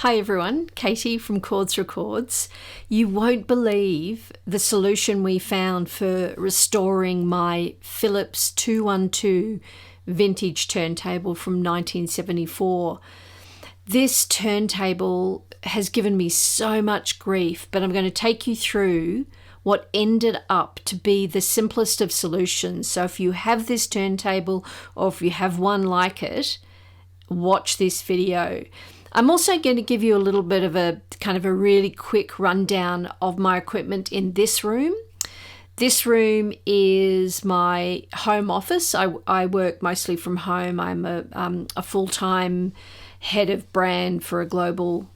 Hi everyone, Katie from Chords Records. You won't believe the solution we found for restoring my Phillips 212 vintage turntable from 1974. This turntable has given me so much grief, but I'm going to take you through what ended up to be the simplest of solutions. So if you have this turntable or if you have one like it, watch this video. I'm also going to give you a little bit of a kind of a really quick rundown of my equipment in this room. This room is my home office. I work mostly from home. I'm a full-time head of brand for a global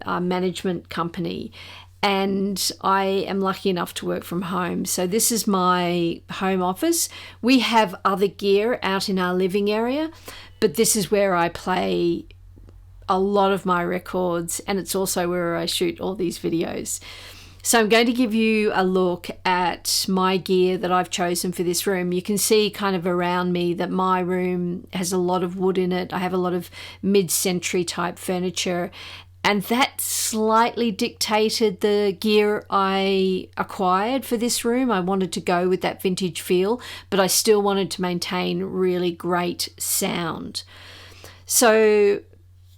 management company, and I am lucky enough to work from home. So this is my home office. We have other gear out in our living area, but this is where I play a lot of my records, and it's also where I shoot all these videos. So I'm going to give you a look at my gear that I've chosen for this room. You can see kind of around me that my room has a lot of wood in it. I have a lot of mid-century type furniture, and that slightly dictated the gear I acquired for this room. I wanted to go with that vintage feel, but I still wanted to maintain really great sound. So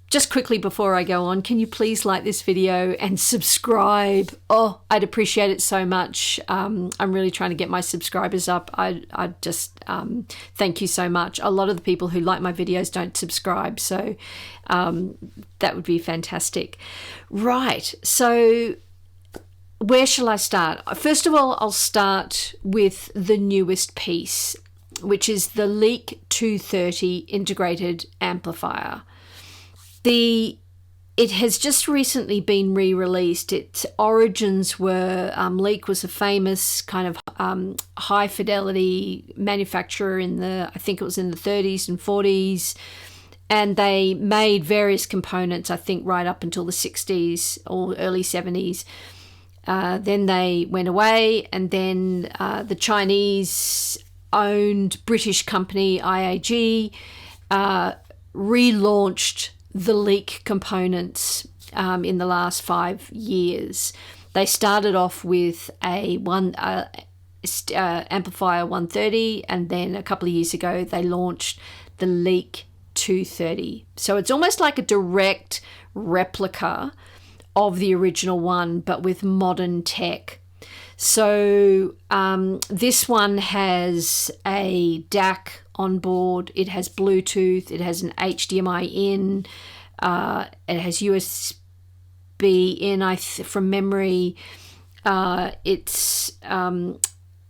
just quickly before I go on, can you please like this video and subscribe? Oh, I'd appreciate it so much. I'm really trying to get my subscribers up. I just thank you so much. A lot of the people who like my videos don't subscribe, so that would be fantastic. Right, so where shall I start? First of all, I'll start with the newest piece, which is the Leek 230 integrated amplifier. It has just recently been re-released. Its origins were, Leek was a famous kind of high fidelity manufacturer in I think it was in the 30s and 40s. And they made various components, I think right up until the 60s or early 70s. Then they went away, and then the Chinese owned British company IAG relaunched the Leek components in the last 5 years. They started off with a amplifier 130, and then a couple of years ago they launched the Leek 230. So it's almost like a direct replica of the original one, but with modern tech. So this one has a DAC on board, it has Bluetooth, it has an HDMI in, it has USB in, from memory. It's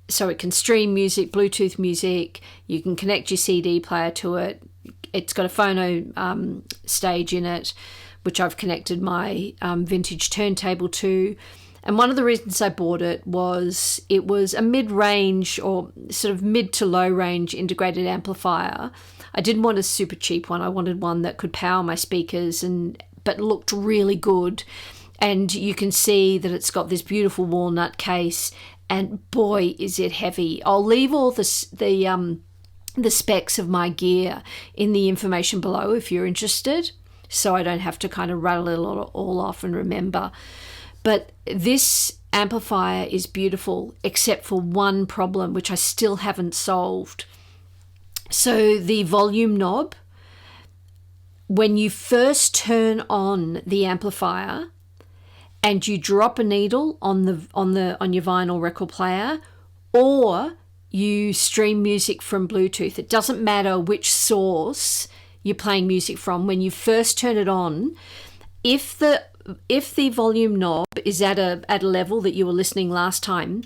so it can stream music, Bluetooth music, you can connect your CD player to it. It's got a phono stage in it, which I've connected my vintage turntable to. And one of the reasons I bought it was a mid-range or sort of mid to low-range integrated amplifier. I didn't want a super cheap one. I wanted one that could power my speakers but looked really good. And you can see that it's got this beautiful walnut case, and boy, is it heavy. I'll leave all the specs of my gear in the information below if you're interested, so I don't have to kind of rattle it all off and remember. But this amplifier is beautiful, except for one problem, which I still haven't solved. So the volume knob, when you first turn on the amplifier and you drop a needle on your vinyl record player, or you stream music from Bluetooth, it doesn't matter which source you're playing music from, when you first turn it on, if the volume knob is at a level that you were listening last time,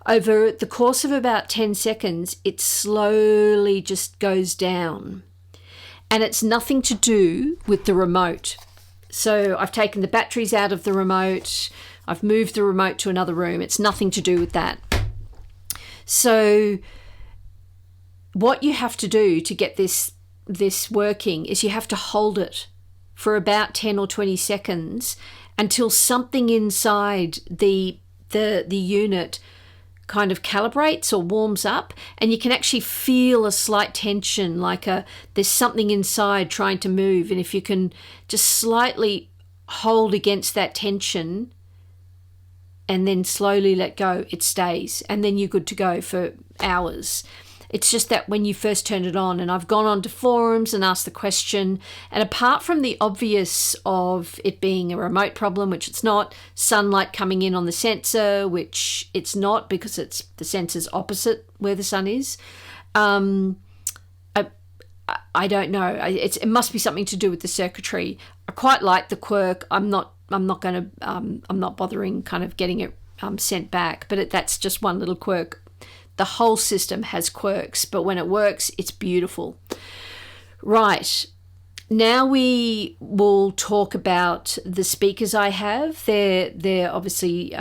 over the course of about 10 seconds, it slowly just goes down. And it's nothing to do with the remote. So I've taken the batteries out of the remote. I've moved the remote to another room. It's nothing to do with that. So what you have to do to get this working is you have to hold it for about 10 or 20 seconds until something inside the unit kind of calibrates or warms up, and you can actually feel a slight tension, like there's something inside trying to move. And if you can just slightly hold against that tension and then slowly let go, it stays. And then you're good to go for hours. It's just that when you first turn it on, and I've gone onto forums and asked the question, and apart from the obvious of it being a remote problem, which it's not, sunlight coming in on the sensor, which it's not because it's the sensor's opposite where the sun is, I don't know. It must be something to do with the circuitry. I quite like the quirk. I'm not bothering kind of getting it sent back, but that's just one little quirk. The whole system has quirks, but when it works, it's beautiful. Right. Now we will talk about the speakers I have. They're obviously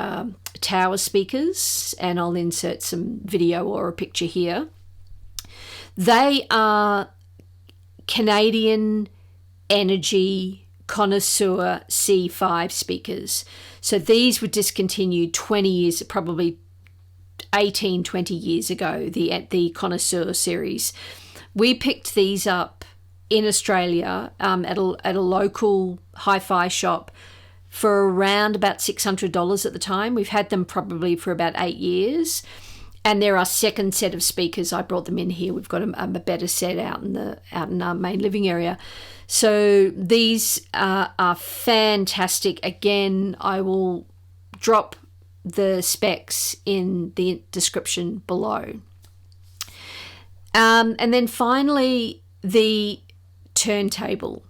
tower speakers, and I'll insert some video or a picture here. They are Canadian Energy Connoisseur C5 speakers. So these were discontinued 20 years, probably 18, 20 years ago, the Connoisseur series. We picked these up in Australia at a local hi-fi shop for around about $600 at the time. We've had them probably for about 8 years. And they're our second set of speakers. I brought them in here. We've got a better set out in our main living area. So these are fantastic. Again, I will drop the specs in the description below. And then finally, the turntable.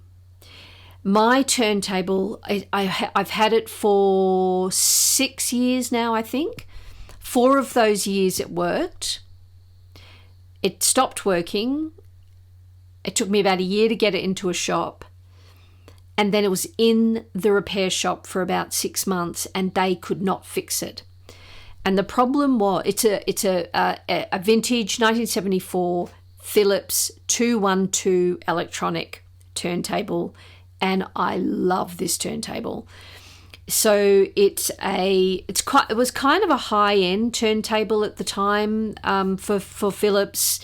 My turntable, I've had it for 6 years now, I think. 4 of those years it worked. It stopped working. It took me about a year to get it into a shop. And then it was in the repair shop for about 6 months, and they could not fix it. And the problem was, it's a vintage 1974 Phillips 212 electronic turntable, and I love this turntable. So it was kind of a high-end turntable at the time for Philips,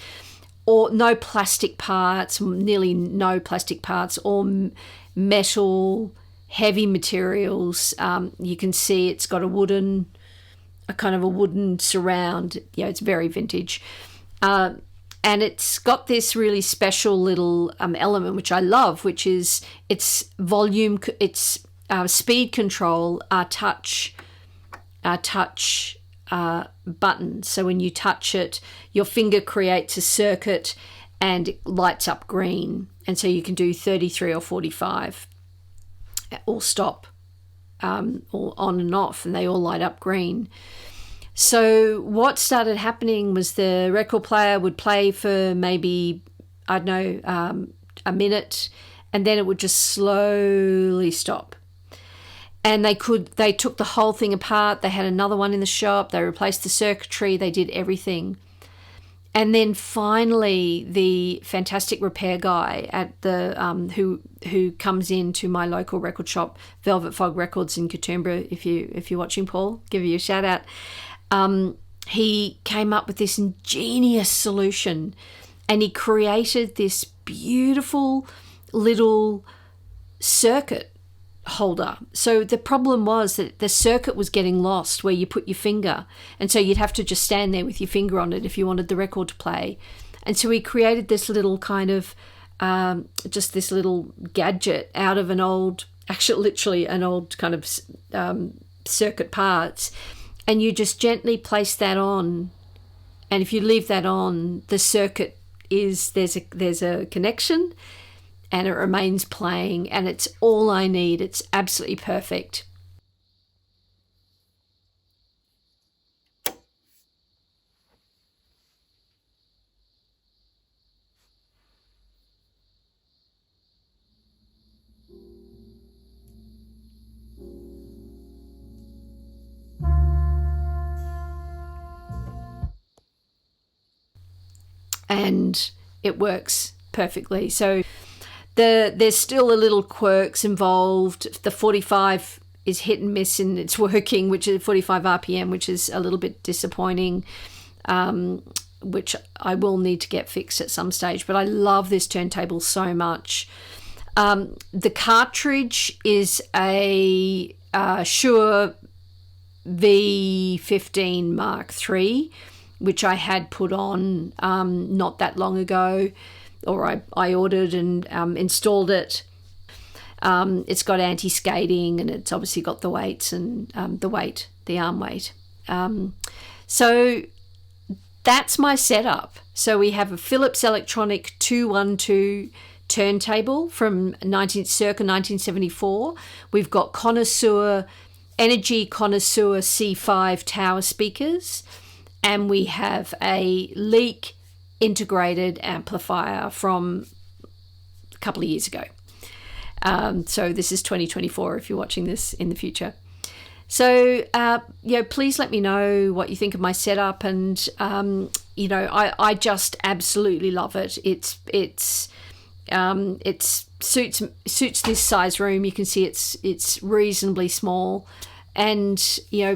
or no plastic parts, nearly no plastic parts, all metal, heavy materials. You can see it's got a kind of a wooden surround. Yeah, it's very vintage. And it's got this really special little element, which I love, which is its volume, its speed control, touch button. So when you touch it, your finger creates a circuit and it lights up green. And so you can do 33 or 45 or stop or on and off, and they all light up green. So what started happening was the record player would play for maybe, I don't know, a minute, and then it would just slowly stop. And they took the whole thing apart. They had another one in the shop. They replaced the circuitry. They did everything. And then finally, the fantastic repair guy at the who comes into my local record shop, Velvet Fog Records in Katoomba. If you're watching, Paul, give you a shout out. He came up with this ingenious solution, and he created this beautiful little circuit holder. So the problem was that the circuit was getting lost where you put your finger, and so you'd have to just stand there with your finger on it if you wanted the record to play. And so he created this little kind of just this little gadget out of literally an old kind of circuit parts, and you just gently place that on, and if you leave that on, the circuit there's a connection, and it remains playing, and it's all I need. It's absolutely perfect. And it works perfectly. So there's still a little quirks involved. The 45 is hit and miss and it's working, which is 45 RPM, which is a little bit disappointing, which I will need to get fixed at some stage. But I love this turntable so much. The cartridge is a Shure V15 Mark III, which I had put on not that long ago, or I ordered and installed it. It's got anti-skating, and it's obviously got the weights and the arm weight. So that's my setup. So we have a Phillips Electronic 212 turntable from circa 1974. We've got Connoisseur, Energy Connoisseur C5 tower speakers, and we have a Leak integrated amplifier from a couple of years ago. So this is 2024 if you're watching this in the future. So, please let me know what you think of my setup, and, I just absolutely love it. It suits this size room. You can see it's reasonably small. And,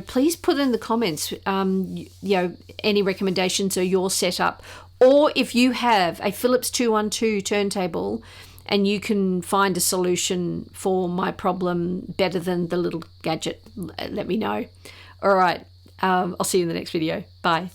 please put in the comments, any recommendations or your setup. Or if you have a Phillips 212 turntable and you can find a solution for my problem better than the little gadget, let me know. All right. I'll see you in the next video. Bye.